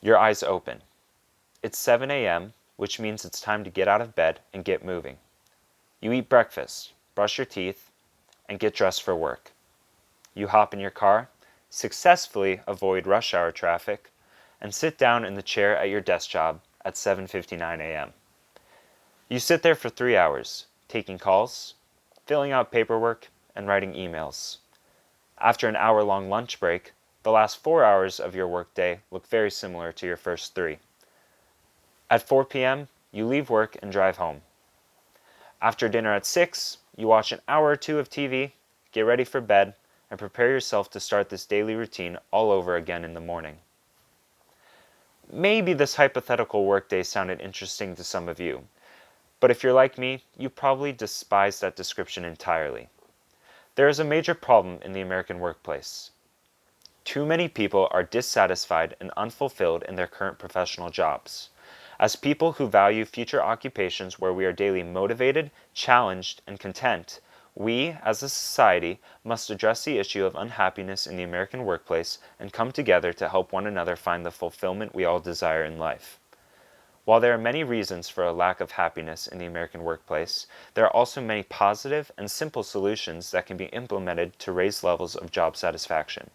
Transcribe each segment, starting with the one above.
Your eyes open. It's 7 a.m., which means it's time to get out of bed and get moving. You eat breakfast, brush your teeth, and get dressed for work. You hop in your car, successfully avoid rush hour traffic, and sit down in the chair at your desk job at 7:59 a.m. You sit there for 3 hours, taking calls, filling out paperwork, and writing emails. After an hour-long lunch break, the last 4 hours of your workday look very similar to your first 3. At 4 p.m., you leave work and drive home. After dinner at 6, you watch an hour or 2 of TV, get ready for bed, and prepare yourself to start this daily routine all over again in the morning. Maybe this hypothetical workday sounded interesting to some of you, but if you're like me, you probably despise that description entirely. There is a major problem in the American workplace. Too many people are dissatisfied and unfulfilled in their current professional jobs. As people who value future occupations where we are daily motivated, challenged, and content, we, as a society, must address the issue of unhappiness in the American workplace and come together to help one another find the fulfillment we all desire in life. While there are many reasons for a lack of happiness in the American workplace, there are also many positive and simple solutions that can be implemented to raise levels of job satisfaction.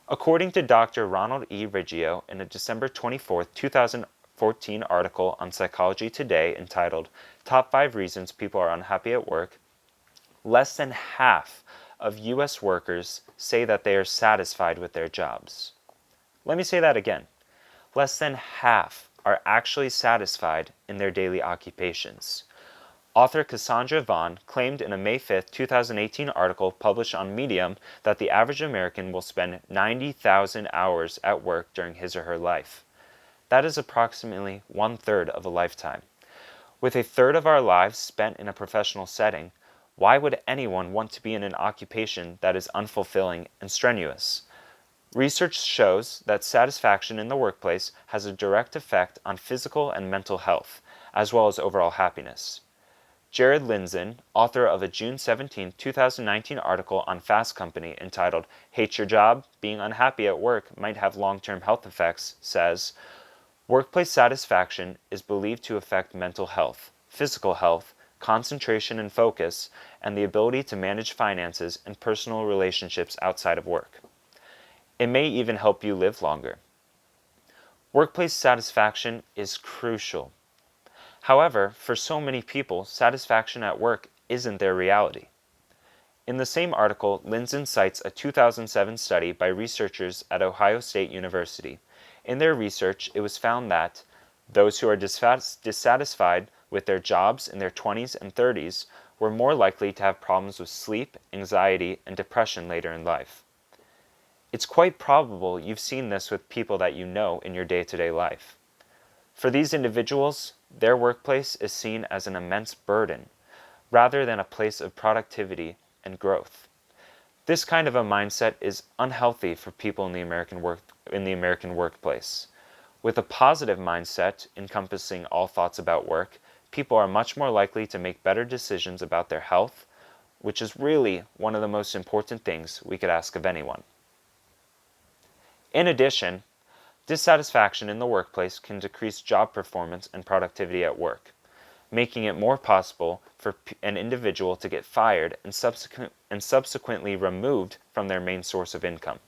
According to Dr. Ronald E. Riggio in a December 24, 2014 article on Psychology Today entitled Top 5 Reasons People Are Unhappy at Work, less than half of U.S. workers say that they are satisfied with their jobs. Let me say that again. Less than half are actually satisfied in their daily occupations. Author Cassandra Vaughn claimed in a May 5, 2018 article published on Medium that the average American will spend 90,000 hours at work during his or her life. That is approximately 1/3 of a lifetime. With 1/3 of our lives spent in a professional setting, why would anyone want to be in an occupation that is unfulfilling and strenuous? Research shows that satisfaction in the workplace has a direct effect on physical and mental health, as well as overall happiness. Jared Lindzon, author of a June 17, 2019 article on Fast Company entitled Hate Your Job? Being Unhappy at Work Might Have Long-Term Health Effects, says, workplace satisfaction is believed to affect mental health, physical health, concentration and focus, and the ability to manage finances and personal relationships outside of work. It may even help you live longer. Workplace satisfaction is crucial. However, for so many people, satisfaction at work isn't their reality. In the same article, Lindzon cites a 2007 study by researchers at Ohio State University. In their research, it was found that those who are dissatisfied with their jobs in their 20s and 30s were more likely to have problems with sleep, anxiety, and depression later in life. It's quite probable you've seen this with people that you know in your day-to-day life. For these individuals, their workplace is seen as an immense burden, rather than a place of productivity and growth. This kind of a mindset is unhealthy for people in the American workplace. With a positive mindset encompassing all thoughts about work, people are much more likely to make better decisions about their health, which is really one of the most important things we could ask of anyone. In addition, dissatisfaction in the workplace can decrease job performance and productivity at work, making it more possible for an individual to get fired and subsequently removed from their main source of income.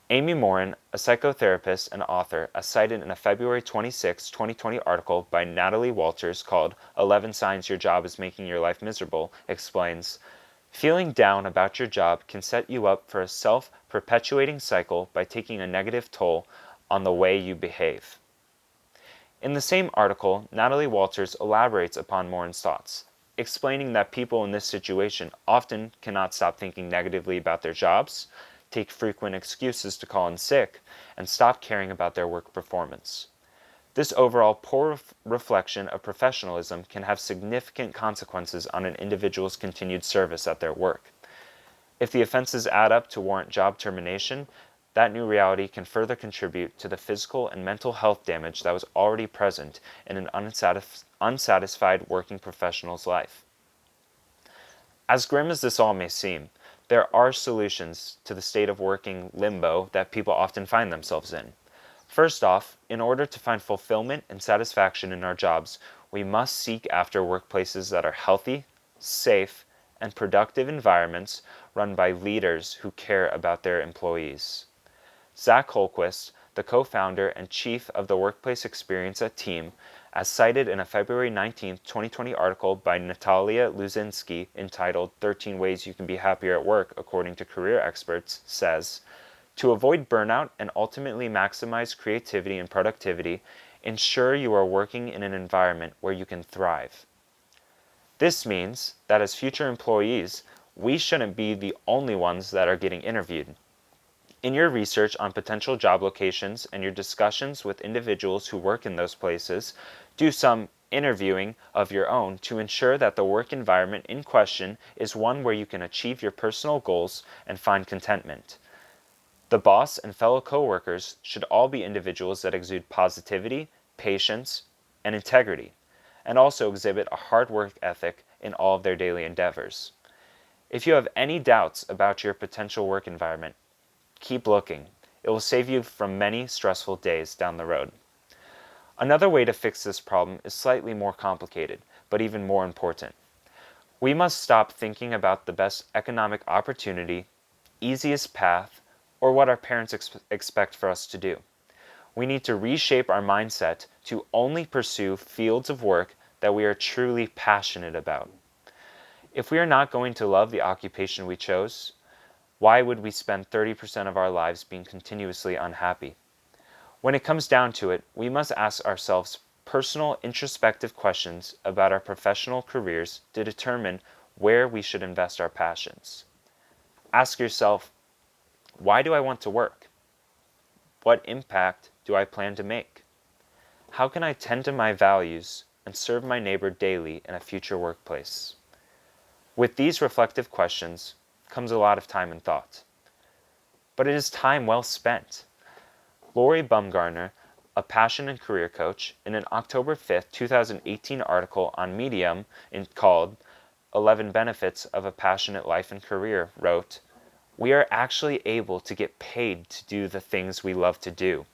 Amy Morin, a psychotherapist and author, as cited in a February 26, 2020 article by Natalie Walters called 11 Signs Your Job is Making Your Life Miserable, explains, feeling down about your job can set you up for a self-perpetuating cycle by taking a negative toll on the way you behave. In the same article, Natalie Walters elaborates upon Morin's thoughts, explaining that people in this situation often cannot stop thinking negatively about their jobs, take frequent excuses to call in sick, and stop caring about their work performance. This overall poor reflection of professionalism can have significant consequences on an individual's continued service at their work. If the offenses add up to warrant job termination, that new reality can further contribute to the physical and mental health damage that was already present in an unsatisfied working professional's life. As grim as this all may seem, there are solutions to the state of working limbo that people often find themselves in. First off, in order to find fulfillment and satisfaction in our jobs, we must seek after workplaces that are healthy, safe, and productive environments run by leaders who care about their employees. Zach Holquist, the co-founder and chief of the Workplace Experience at Team, as cited in a February 19, 2020 article by Natalia Luzinski entitled 13 Ways You Can Be Happier at Work According to Career Experts, says, to avoid burnout and ultimately maximize creativity and productivity, ensure you are working in an environment where you can thrive. This means that as future employees, we shouldn't be the only ones that are getting interviewed. In your research on potential job locations and your discussions with individuals who work in those places, do some interviewing of your own to ensure that the work environment in question is one where you can achieve your personal goals and find contentment. The boss and fellow coworkers should all be individuals that exude positivity, patience, and integrity, and also exhibit a hard work ethic in all of their daily endeavors. If you have any doubts about your potential work environment, keep looking. It will save you from many stressful days down the road. Another way to fix this problem is slightly more complicated, but even more important. We must stop thinking about the best economic opportunity, easiest path, or what our parents expect for us to do. We need to reshape our mindset to only pursue fields of work that we are truly passionate about. If we are not going to love the occupation we chose, why would we spend 30% of our lives being continuously unhappy? When it comes down to it, we must ask ourselves personal introspective questions about our professional careers to determine where we should invest our passions. Ask yourself, why do I want to work? What impact do I plan to make? How can I tend to my values and serve my neighbor daily in a future workplace? With these reflective questions comes a lot of time and thought. But it is time well spent. Lori Baumgartner, a passion and career coach, in an October 5, 2018 article on Medium called 11 Benefits of a Passionate Life and Career, wrote, we are actually able to get paid to do the things we love to do.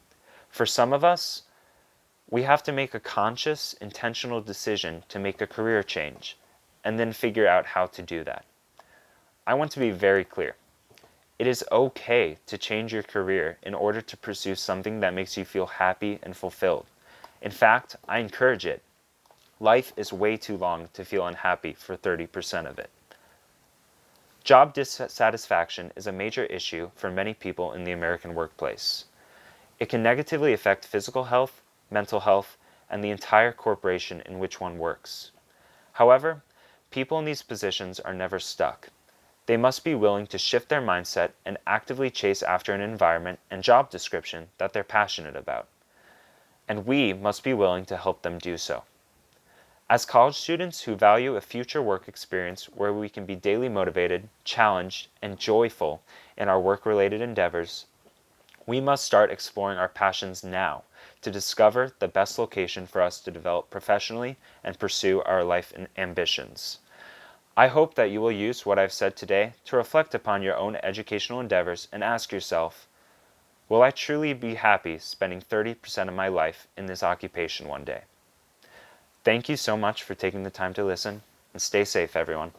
For some of us, we have to make a conscious, intentional decision to make a career change, and then figure out how to do that. I want to be very clear. It is okay to change your career in order to pursue something that makes you feel happy and fulfilled. In fact, I encourage it. Life is way too long to feel unhappy for 30% of it. Job dissatisfaction is a major issue for many people in the American workplace. It can negatively affect physical health, mental health, and the entire corporation in which one works. However, people in these positions are never stuck. They must be willing to shift their mindset and actively chase after an environment and job description that they're passionate about. And we must be willing to help them do so. As college students who value a future work experience where we can be daily motivated, challenged, and joyful in our work-related endeavors, we must start exploring our passions now to discover the best location for us to develop professionally and pursue our life ambitions. I hope that you will use what I've said today to reflect upon your own educational endeavors and ask yourself, will I truly be happy spending 30% of my life in this occupation one day? Thank you so much for taking the time to listen, and stay safe, everyone.